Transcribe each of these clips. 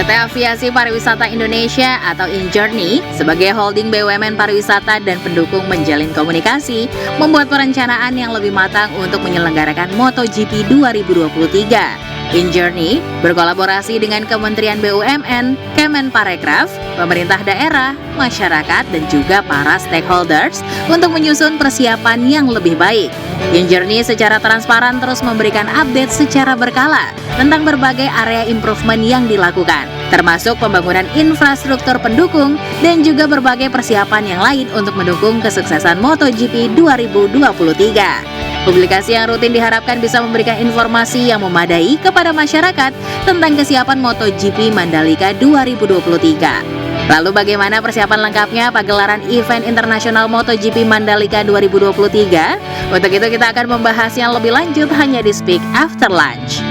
PT Aviasi Pariwisata Indonesia atau InJourney sebagai holding BUMN pariwisata dan pendukung menjalin komunikasi membuat perencanaan yang lebih matang untuk menyelenggarakan MotoGP 2023. InJourney berkolaborasi dengan Kementerian BUMN, Kemenparekraf, pemerintah daerah, masyarakat, dan juga para stakeholders untuk menyusun persiapan yang lebih baik. InJourney secara transparan terus memberikan update secara berkala tentang berbagai area improvement yang dilakukan, termasuk pembangunan infrastruktur pendukung dan juga berbagai persiapan yang lain untuk mendukung kesuksesan MotoGP 2023. Publikasi yang rutin diharapkan bisa memberikan informasi yang memadai kepada masyarakat tentang kesiapan MotoGP Mandalika 2023. Lalu bagaimana persiapan lengkapnya pagelaran event internasional MotoGP Mandalika 2023? Untuk itu kita akan membahasnya lebih lanjut hanya di Speak After Lunch.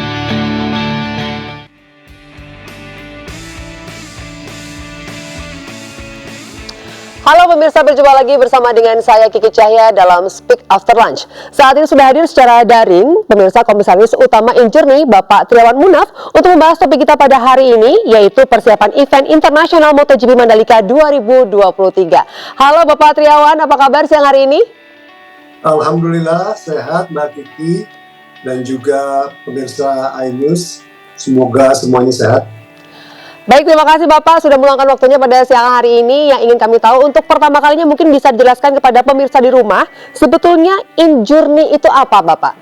Halo pemirsa, berjumpa lagi bersama dengan saya Kiki Cahya dalam Speak After Lunch. Saat ini sudah hadir secara daring pemirsa Komisaris Utama InJourney Bapak Triawan Munaf untuk membahas topik kita pada hari ini, yaitu persiapan event internasional MotoGP Mandalika 2023. Halo Bapak Triawan, apa kabar siang hari ini? Alhamdulillah sehat Mbak Kiki dan juga pemirsa iNews, semoga semuanya sehat. Baik, terima kasih Bapak sudah meluangkan waktunya pada siang hari ini. Yang ingin kami tahu, untuk pertama kalinya mungkin bisa dijelaskan kepada pemirsa di rumah, sebetulnya InJourney itu apa Bapak?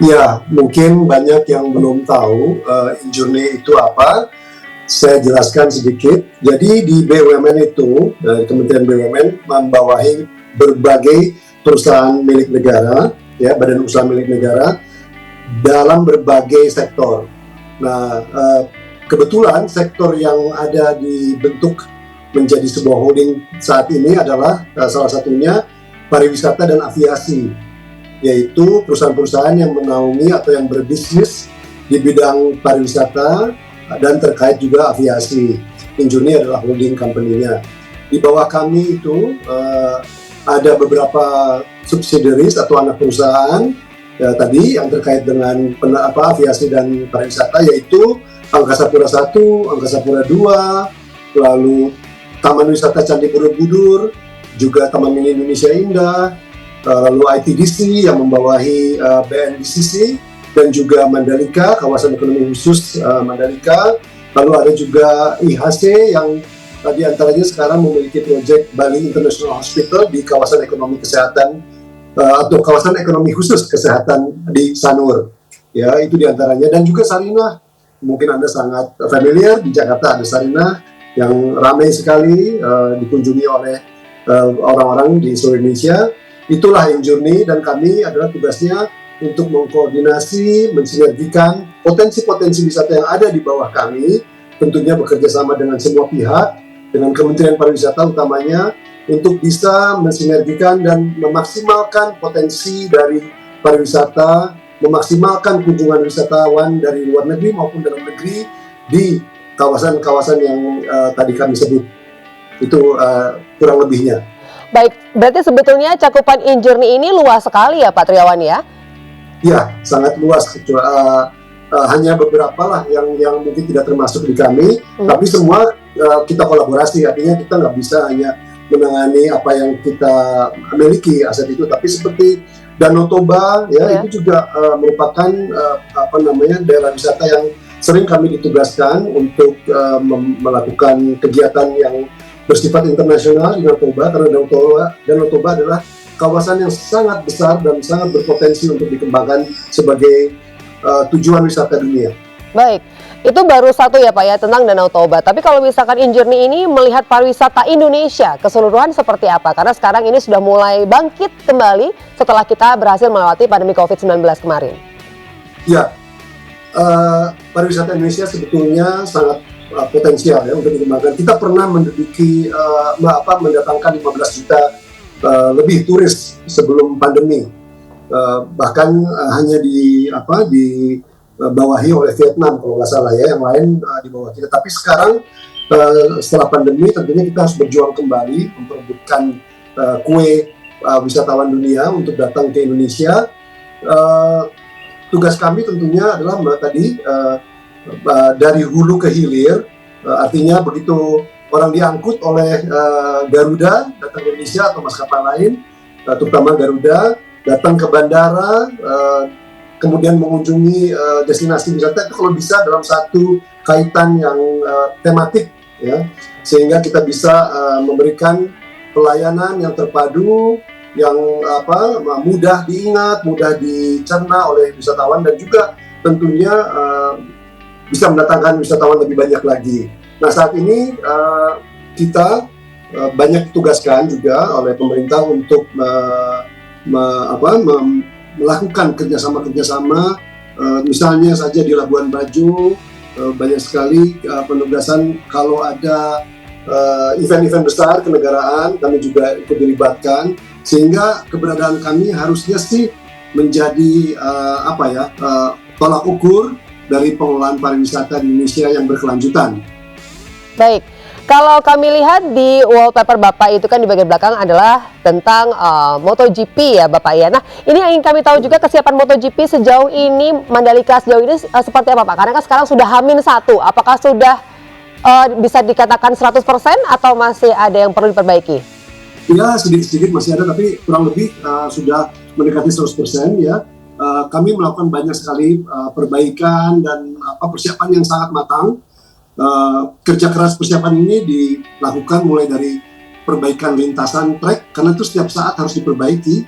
Ya, mungkin banyak yang belum tahu InJourney itu apa. Saya jelaskan sedikit. Jadi di BUMN itu, Kementerian BUMN membawahi berbagai perusahaan milik negara, ya, badan usaha milik negara dalam berbagai sektor. Nah, kebetulan sektor yang ada dibentuk menjadi sebuah holding saat ini adalah salah satunya pariwisata dan aviasi, yaitu perusahaan-perusahaan yang menaungi atau yang berbisnis di bidang pariwisata dan terkait juga aviasi. InJourney adalah holding company-nya. Di bawah kami itu ada beberapa subsidiaries atau anak perusahaan tadi yang terkait dengan aviasi dan pariwisata, yaitu Angkasa Pura I, Angkasa Pura II, lalu Taman Wisata Candi Borobudur, juga Taman Mini Indonesia Indah, lalu ITDC yang membawahi BNDCC, dan juga Mandalika, kawasan ekonomi khusus Mandalika, lalu ada juga IHC yang diantaranya sekarang memiliki proyek Bali International Hospital di kawasan ekonomi kesehatan atau kawasan ekonomi khusus kesehatan di Sanur. Ya, itu diantaranya, dan juga Sarinah. Mungkin Anda sangat familiar, di Jakarta ada Sarinah yang ramai sekali dikunjungi oleh orang-orang di seluruh Indonesia. Itulah InJourney, dan kami adalah tugasnya untuk mengkoordinasi, mensinergikan potensi-potensi wisata yang ada di bawah kami, tentunya bekerja sama dengan semua pihak, dengan Kementerian Pariwisata utamanya, untuk bisa mensinergikan dan memaksimalkan potensi dari pariwisata, memaksimalkan kunjungan wisatawan dari luar negeri maupun dalam negeri di kawasan-kawasan yang tadi kami sebut. Itu kurang lebihnya. Baik, berarti sebetulnya cakupan InJourney ini luas sekali ya Pak Triawan ya? Ya, sangat luas. Hanya beberapa lah yang mungkin tidak termasuk di kami, tapi semua kita kolaborasi. Artinya kita nggak bisa hanya menangani apa yang kita miliki aset itu, tapi seperti Danau Toba ya, itu juga merupakan daerah wisata yang sering kami ditugaskan untuk melakukan kegiatan yang bersifat internasional di Danau Toba, karena Danau Toba adalah kawasan yang sangat besar dan sangat berpotensi untuk dikembangkan sebagai tujuan wisata dunia. Baik, itu baru satu ya Pak ya tentang Danau Toba. Tapi kalau misalkan InJourney ini melihat pariwisata Indonesia keseluruhan seperti apa? Karena sekarang ini sudah mulai bangkit kembali setelah kita berhasil melewati pandemi COVID-19 kemarin. Ya, pariwisata Indonesia sebetulnya sangat potensial ya untuk dikembangkan. Kita pernah mendatangkan 15 juta lebih turis sebelum pandemi. Bahkan hanya dibawahi oleh Vietnam kalau nggak salah ya, yang lain di bawah kita. Tapi sekarang setelah pandemi tentunya kita harus berjuang kembali memperebutkan kue wisatawan dunia untuk datang ke Indonesia. Tugas kami tentunya adalah dari hulu ke hilir, artinya begitu orang diangkut oleh Garuda datang ke Indonesia atau maskapai lain, terutama Garuda, datang ke bandara, kemudian mengunjungi destinasi wisata itu kalau bisa dalam satu kaitan yang tematik, ya, sehingga kita bisa memberikan pelayanan yang terpadu, yang mudah diingat, mudah dicerna oleh wisatawan, dan juga tentunya bisa mendatangkan wisatawan lebih banyak lagi. Nah, saat ini kita banyak ditugaskan juga oleh pemerintah untuk melakukan kerjasama, misalnya saja di Labuan Bajo, banyak sekali penugasan kalau ada event-event besar kenegaraan, kami juga ikut dilibatkan, sehingga keberadaan kami harusnya sih menjadi tolak ukur dari pengelolaan pariwisata di Indonesia yang berkelanjutan. Baik, kalau kami lihat di wallpaper Bapak itu kan di bagian belakang adalah tentang MotoGP ya Bapak ya. Nah, ini yang ingin kami tahu juga kesiapan MotoGP sejauh ini, Mandalika sejauh ini seperti apa Pak? Karena kan sekarang sudah H-1, apakah sudah bisa dikatakan 100% atau masih ada yang perlu diperbaiki? Ya, sedikit-sedikit masih ada, tapi kurang lebih sudah mendekati 100% ya. Kami melakukan banyak sekali perbaikan dan persiapan yang sangat matang. Kerja keras persiapan ini dilakukan mulai dari perbaikan lintasan trek, karena itu setiap saat harus diperbaiki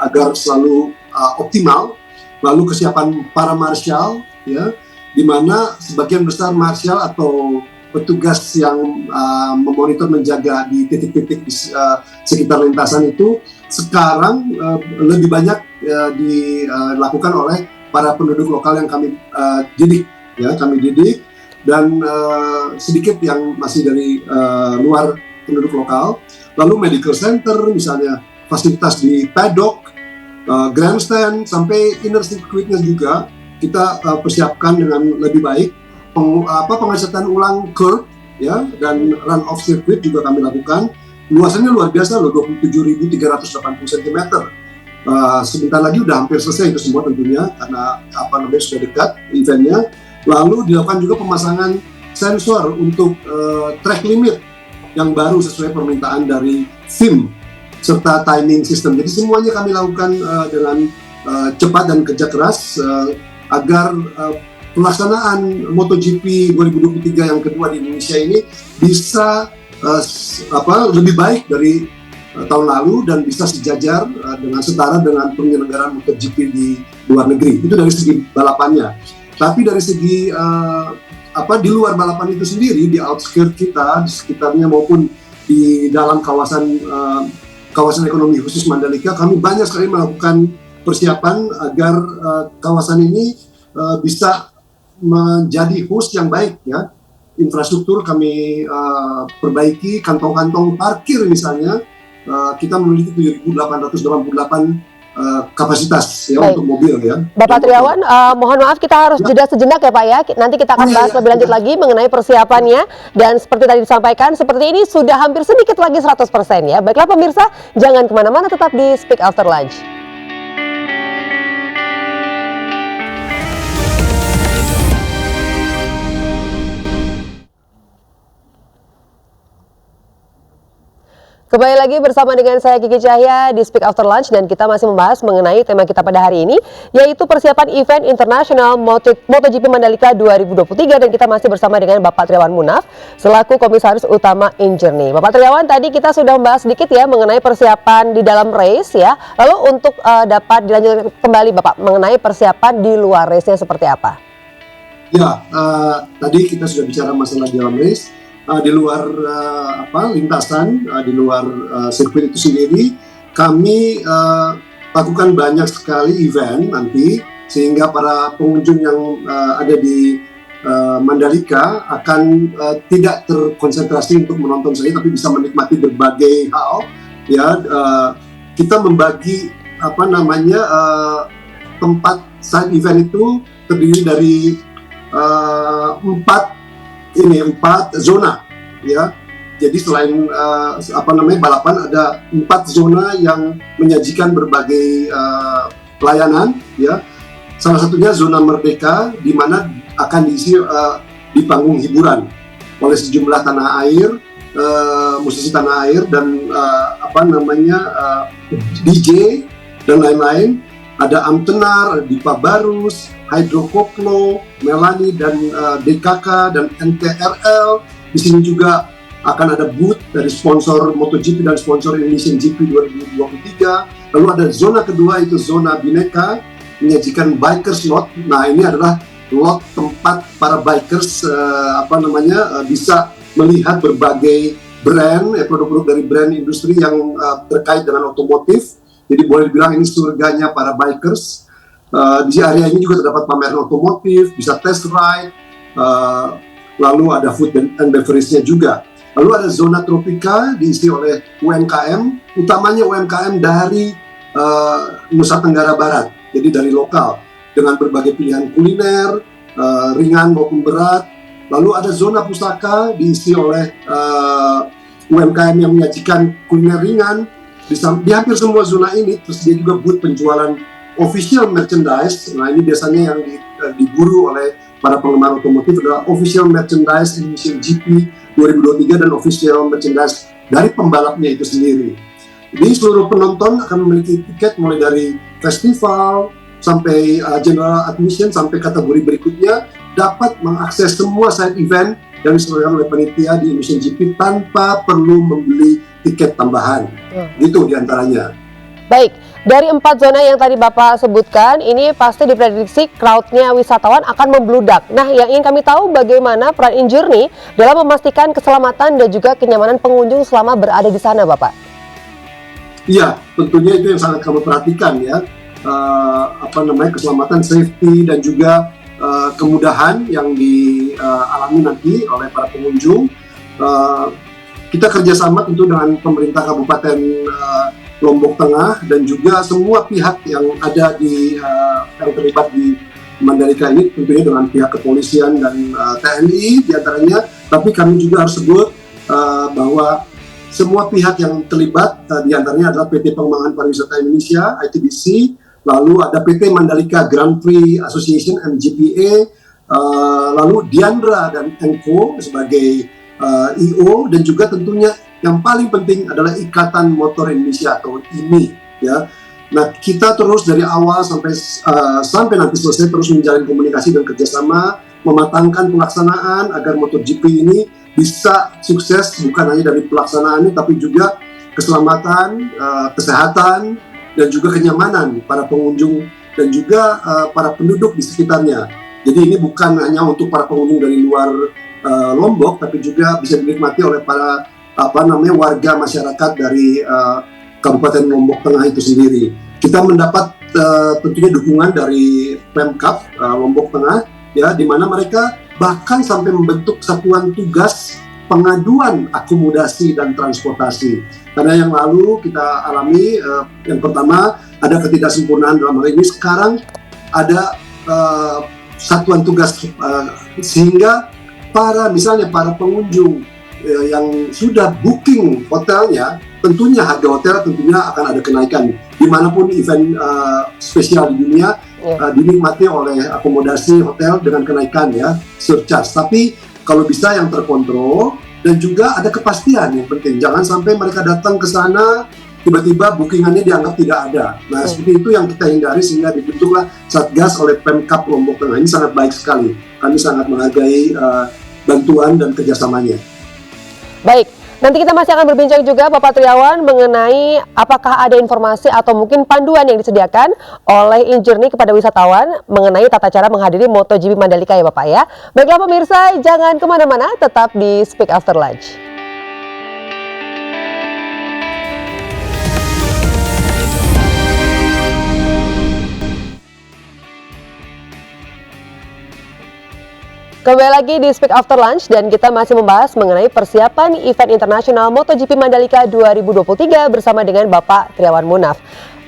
agar selalu optimal. Lalu kesiapan para marshal, ya, di mana sebagian besar marshal atau petugas yang memonitor menjaga di titik-titik di sekitar lintasan itu sekarang lebih banyak dilakukan oleh para penduduk lokal yang kami didik, dan sedikit yang masih dari luar penduduk lokal. Lalu medical center, misalnya fasilitas di paddock, grandstand, sampai inner circuitnya juga kita persiapkan dengan lebih baik. Pengecatan ulang curb, ya, dan run off circuit juga kami lakukan. Luasannya luar biasa loh, 27.380 cm. Sebentar lagi udah hampir selesai itu semua tentunya, karena sudah dekat eventnya. Lalu dilakukan juga pemasangan sensor untuk track limit yang baru sesuai permintaan dari FIM serta timing system. Jadi semuanya kami lakukan dengan cepat dan kerja keras agar pelaksanaan MotoGP 2023 yang kedua di Indonesia ini bisa lebih baik dari tahun lalu dan bisa sejajar dengan setara dengan penyelenggaraan MotoGP di luar negeri. Itu dari segi balapannya. Tapi dari segi di luar balapan itu sendiri, di outskirt kita, di sekitarnya maupun di dalam kawasan ekonomi khusus Mandalika, kami banyak sekali melakukan persiapan agar kawasan ini bisa menjadi host yang baik, ya. Infrastruktur kami perbaiki, kantong-kantong parkir misalnya, kita memiliki 7.888 kapasitas ya. Baik. Untuk mobil ya. Bapak Triawan, mohon maaf kita harus jeda sejenak ya Pak ya. Nanti kita akan bahas lebih lanjut lagi mengenai persiapannya, dan seperti tadi disampaikan, seperti ini sudah hampir sedikit lagi 100% ya. Baiklah pemirsa, jangan kemana-mana, tetap di Speak After Lunch. Kembali lagi bersama dengan saya Kiki Cahya di Speak After Lunch, dan kita masih membahas mengenai tema kita pada hari ini, yaitu persiapan event internasional MotoGP Mandalika 2023, dan kita masih bersama dengan Bapak Triawan Munaf selaku Komisaris Utama Injourney. Bapak Triawan, tadi kita sudah membahas sedikit ya mengenai persiapan di dalam race ya. Lalu untuk dapat dilanjutkan kembali Bapak mengenai persiapan di luar race-nya seperti apa? Ya, tadi kita sudah bicara masalah di dalam race. Di luar lintasan, di luar sirkuit itu sendiri, kami lakukan banyak sekali event nanti, sehingga para pengunjung yang ada di Mandalika akan tidak terkonsentrasi untuk menonton saja, tapi bisa menikmati berbagai hal. Ya, kita membagi tempat side event itu terdiri dari 4 zona, ya. Jadi selain balapan, ada 4 zona yang menyajikan berbagai pelayanan, ya. Salah satunya zona Merdeka, di mana akan diisi di panggung hiburan oleh sejumlah tanah air, musisi tanah air dan DJ dan lain-lain. Ada Amtenar, Dipa Barus, Hydrokoplo, Melani dan DKK dan NTRL. Di sini juga akan ada booth dari sponsor MotoGP dan sponsor Indonesian GP 2023. Lalu ada zona kedua, itu zona Bineka, menyajikan bikers lot. Nah, ini adalah lot tempat para bikers bisa melihat berbagai brand, produk-produk dari brand industri yang terkait dengan otomotif. Jadi boleh dibilang ini surganya para bikers. Di area ini juga terdapat pameran otomotif, bisa test ride, lalu ada food and beverage-nya juga. Lalu ada zona tropika diisi oleh UMKM, utamanya UMKM dari Nusa Tenggara Barat, jadi dari lokal, dengan berbagai pilihan kuliner, ringan maupun berat. Lalu ada zona pusaka diisi oleh UMKM yang menyajikan kuliner ringan. Di hampir semua zona ini tersedia juga booth penjualan official merchandise. Nah, ini biasanya yang diburu oleh para penggemar otomotif adalah official merchandise Indonesian GP 2023 dan official merchandise dari pembalapnya itu sendiri. Jadi seluruh penonton akan memiliki tiket mulai dari festival sampai general admission sampai kategori berikutnya, dapat mengakses semua side event yang diselenggarakan oleh panitia di Indonesian GP tanpa perlu membeli tiket tambahan. Gitu diantaranya. Baik, dari 4 zona yang tadi Bapak sebutkan, ini pasti diprediksi crowd-nya wisatawan akan membludak. Nah, yang ingin kami tahu bagaimana peran InJourney dalam memastikan keselamatan dan juga kenyamanan pengunjung selama berada di sana, Bapak? Iya, tentunya itu yang sangat kami perhatikan ya. Keselamatan, safety dan juga kemudahan yang dialami nanti oleh para pengunjung. Kita kerjasama tentu dengan pemerintah Kabupaten Lombok Tengah dan juga semua pihak yang ada yang terlibat di Mandalika ini, tentunya dengan pihak kepolisian dan TNI diantaranya. Tapi kami juga harus sebut bahwa semua pihak yang terlibat diantaranya adalah PT Pengembangan Pariwisata Indonesia (ITBC), lalu ada PT Mandalika Grand Prix Association (MGPA), lalu Diandra dan Enco sebagai IO, dan juga tentunya yang paling penting adalah Ikatan Motor Indonesia atau IMI ya. Nah, kita terus dari awal sampai nanti selesai terus menjalin komunikasi dan kerjasama, mematangkan pelaksanaan agar MotoGP ini bisa sukses bukan hanya dari pelaksanaannya tapi juga keselamatan, kesehatan dan juga kenyamanan para pengunjung dan juga para penduduk di sekitarnya. Jadi ini bukan hanya untuk para pengunjung dari luar Lombok, tapi juga bisa dinikmati oleh para warga masyarakat dari Kabupaten Lombok Tengah itu sendiri. Kita mendapat tentunya dukungan dari Pemkab Lombok Tengah ya, di mana mereka bahkan sampai membentuk satuan tugas pengaduan akomodasi dan transportasi. Karena yang lalu kita alami yang pertama ada ketidaksempurnaan dalam hal ini, sekarang ada satuan tugas sehingga misalnya para pengunjung yang sudah booking hotelnya, tentunya harga hotel tentunya akan ada kenaikan dimanapun event spesial di dunia dinikmati oleh akomodasi hotel dengan kenaikan ya, surcharge. Tapi kalau bisa yang terkontrol dan juga ada kepastian yang penting, jangan sampai mereka datang ke sana tiba-tiba bookingannya dianggap tidak ada. Nah, seperti itu yang kita hindari sehingga dibentuklah Satgas oleh Pemkab Lombok Tengah. Ini sangat baik sekali. Kami sangat menghargai bantuan dan kerjasamanya. Baik, nanti kita masih akan berbincang juga Bapak Triawan mengenai apakah ada informasi atau mungkin panduan yang disediakan oleh InJourney kepada wisatawan mengenai tata cara menghadiri MotoGP Mandalika ya Bapak ya. Baiklah pemirsa, jangan kemana-mana, tetap di Speak After Lunch. Kembali lagi di Speak After Lunch dan kita masih membahas mengenai persiapan event internasional MotoGP Mandalika 2023 bersama dengan Bapak Triawan Munaf.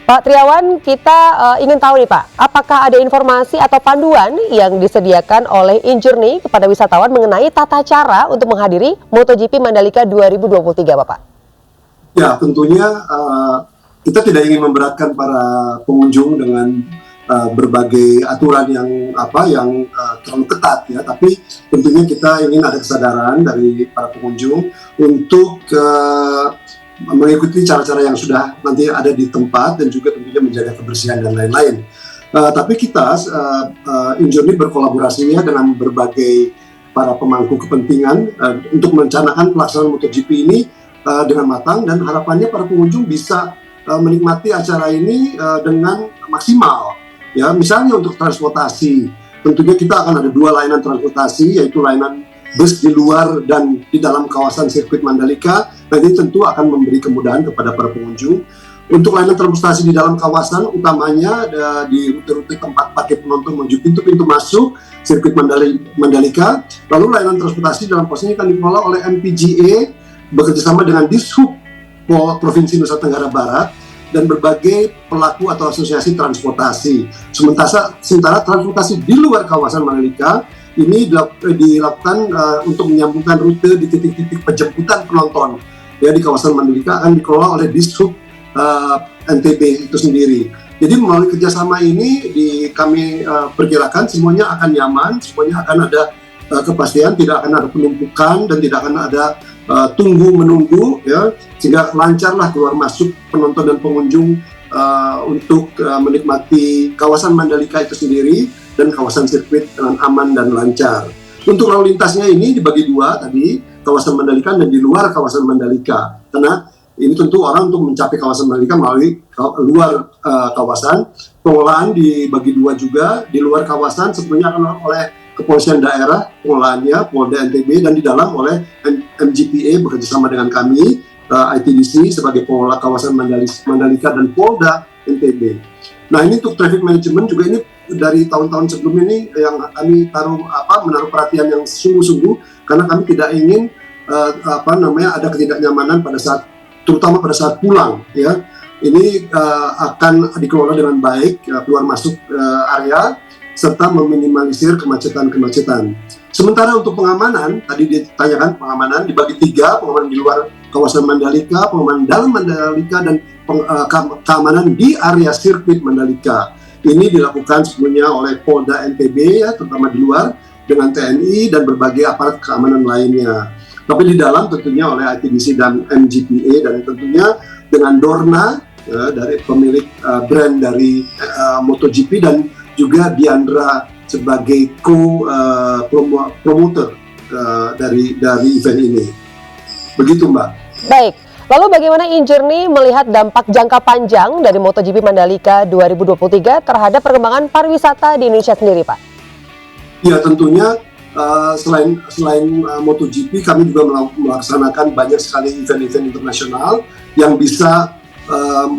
Pak Triawan, kita ingin tahu nih Pak, apakah ada informasi atau panduan yang disediakan oleh InJourney kepada wisatawan mengenai tata cara untuk menghadiri MotoGP Mandalika 2023 Bapak? Ya, tentunya kita tidak ingin memberatkan para pengunjung dengan berbagai aturan yang terlalu ketat ya, tapi tentunya kita ingin ada kesadaran dari para pengunjung untuk mengikuti cara-cara yang sudah nanti ada di tempat dan juga tentunya menjaga kebersihan dan lain-lain. Tapi kita Injourney berkolaborasinya dengan berbagai para pemangku kepentingan untuk merencanakan pelaksanaan MotoGP ini dengan matang, dan harapannya para pengunjung bisa menikmati acara ini dengan maksimal. Ya, misalnya untuk transportasi, tentunya kita akan ada 2 layanan transportasi, yaitu layanan bus di luar dan di dalam kawasan sirkuit Mandalika. Nah, ini tentu akan memberi kemudahan kepada para pengunjung. Untuk layanan transportasi di dalam kawasan, utamanya di rute-rute tempat parkir penonton menuju pintu-pintu masuk sirkuit Mandalika. Lalu layanan transportasi dalam kawasan ini akan dikelola oleh MPGA bekerjasama dengan Dishub Provinsi Nusa Tenggara Barat dan berbagai pelaku atau asosiasi transportasi. Sementara transportasi di luar kawasan Mandalika ini dilakukan untuk menyambungkan rute di titik-titik penjemputan penonton ya di kawasan Mandalika akan dikelola oleh Dishub NTB itu sendiri. Jadi melalui kerjasama ini kami perkirakan semuanya akan nyaman, semuanya akan ada kepastian, tidak akan ada penumpukan dan tidak akan ada tunggu menunggu ya, sehingga lancarlah keluar masuk penonton dan pengunjung untuk menikmati kawasan Mandalika itu sendiri dan kawasan sirkuit dengan aman dan lancar. Untuk lalu lintasnya ini dibagi 2 tadi, kawasan Mandalika dan di luar kawasan Mandalika, karena ini tentu orang untuk mencapai kawasan Mandalika melalui luar kawasan. Pengelolaan dibagi 2 juga, di luar kawasan sepenuhnya akan oleh Kepolisian Daerah pengelolaannya, Polda NTB, dan di dalam oleh MGPA bekerjasama dengan kami, ITDC sebagai pengelola kawasan Mandalika dan Polda NTB. Nah, ini untuk traffic management juga ini dari tahun-tahun sebelumnya ini yang kami menaruh perhatian yang sungguh-sungguh, karena kami tidak ingin ada ketidaknyamanan terutama pada saat pulang ya. Ini akan dikelola dengan baik keluar masuk area serta meminimalisir kemacetan. Sementara untuk pengamanan, tadi ditanyakan pengamanan dibagi 3, pengamanan di luar kawasan Mandalika, pengamanan dalam Mandalika, dan keamanan di area sirkuit Mandalika. Ini dilakukan sepenuhnya oleh Polda NTB ya, terutama di luar, dengan TNI dan berbagai aparat keamanan lainnya. Tapi di dalam tentunya oleh ITDC dan MGPA, dan tentunya dengan Dorna dari pemilik brand dari MotoGP, dan juga Diandra sebagai promoter dari event ini. Begitu, Mbak. Baik. Lalu bagaimana Injourney melihat dampak jangka panjang dari MotoGP Mandalika 2023 terhadap perkembangan pariwisata di Indonesia sendiri, Pak? Ya, tentunya selain MotoGP, kami juga melaksanakan banyak sekali event-event internasional yang bisa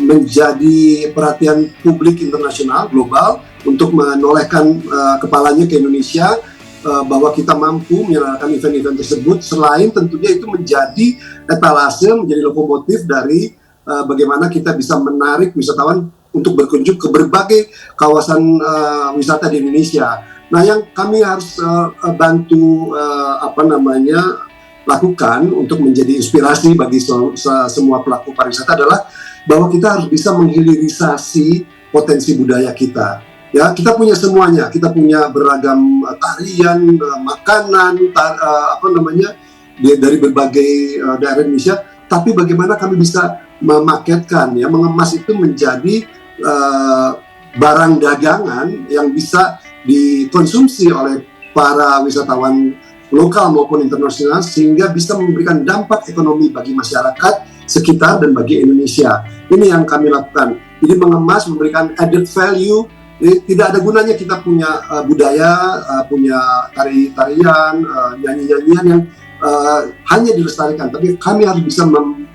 menjadi perhatian publik internasional global untuk menolehkan kepalanya ke Indonesia, bahwa kita mampu menyelenggarakan event-event tersebut, selain tentunya itu menjadi etalase, menjadi lokomotif dari bagaimana kita bisa menarik wisatawan untuk berkunjung ke berbagai kawasan wisata di Indonesia. Nah, yang kami harus bantu lakukan untuk menjadi inspirasi bagi semua pelaku pariwisata adalah bahwa kita harus bisa menghilirisasi potensi budaya kita. Ya, kita punya semuanya. Kita punya beragam tarian, makanan, dari berbagai daerah Indonesia. Tapi bagaimana kami bisa memaketkan, ya, mengemas itu menjadi barang dagangan yang bisa dikonsumsi oleh para wisatawan lokal maupun internasional, sehingga bisa memberikan dampak ekonomi bagi masyarakat sekitar dan bagi Indonesia. Ini yang kami lakukan. Jadi mengemas, memberikan added value. Tidak ada gunanya kita punya budaya, punya tarian, nyanyi-nyanyian yang hanya dilestarikan, tapi kami harus bisa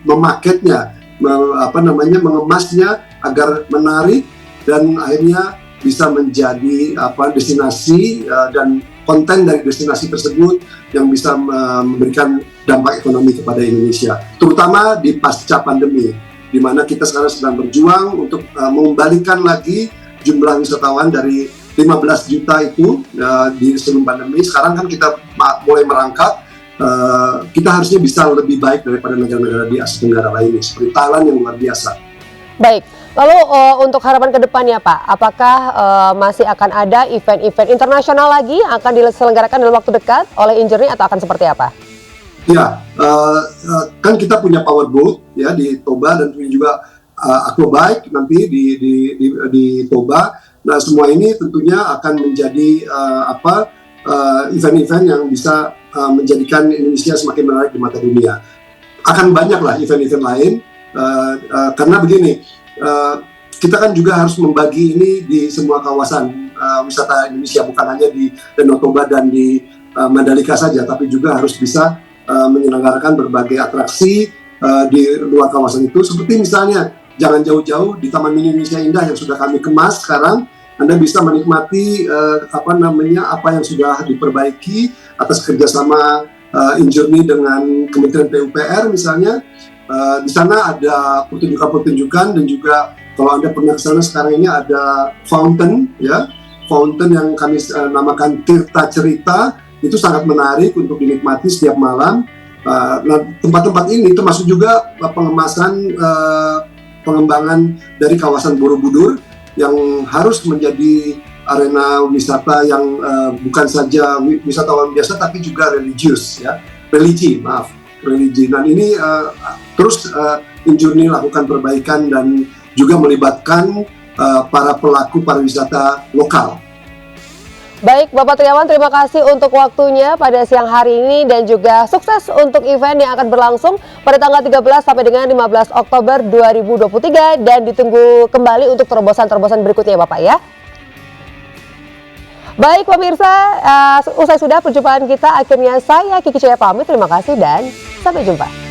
memaketnya, mengemasnya agar menarik dan akhirnya bisa menjadi destinasi dan konten dari destinasi tersebut yang bisa memberikan dampak ekonomi kepada Indonesia, terutama di pasca pandemi, di mana kita sekarang sedang berjuang untuk mengembalikan lagi jumlah wisatawan dari 15 juta itu di sebelum pandemi. Sekarang kan kita mulai merangkak, kita harusnya bisa lebih baik daripada negara-negara di Asia Tenggara lainnya, seperti Thailand yang luar biasa. Baik, lalu untuk harapan ke depannya Pak, apakah masih akan ada event-event internasional lagi yang akan diselenggarakan dalam waktu dekat oleh Injourney atau akan seperti apa? Ya, kan kita punya powerboat ya di Toba dan punya juga aquabike nanti di Toba. Nah, semua ini tentunya akan menjadi event-event yang bisa menjadikan Indonesia semakin menarik di mata dunia. Akan banyak lah event-event lain karena begini, kita kan juga harus membagi ini di semua kawasan wisata Indonesia, bukan hanya di Danau Toba dan di Mandalika saja, tapi juga harus bisa menyelenggarakan berbagai atraksi di luar kawasan itu, seperti misalnya jangan jauh-jauh di Taman Mini Indonesia Indah yang sudah kami kemas sekarang. Anda bisa menikmati apa yang sudah diperbaiki atas kerjasama Injourney dengan Kementerian PUPR misalnya. Di sana ada pertunjukan-pertunjukan dan juga kalau Anda pernah ke sana sekarang ini ada fountain yang kami namakan Tirta Cerita. Itu sangat menarik untuk dinikmati setiap malam. Nah, tempat-tempat ini termasuk juga pengemasan pengembangan dari kawasan Borobudur yang harus menjadi arena wisata yang bukan saja wisatawan biasa tapi juga religi. Dan ini terus Injourney lakukan perbaikan dan juga melibatkan para pelaku pariwisata lokal. Baik, Bapak Triawan, terima kasih untuk waktunya pada siang hari ini dan juga sukses untuk event yang akan berlangsung pada tanggal 13 sampai dengan 15 Oktober 2023 dan ditunggu kembali untuk terobosan-terobosan berikutnya Bapak ya. Baik pemirsa, usai sudah perjumpaan kita, akhirnya saya Kiki Cahya pamit, terima kasih dan sampai jumpa.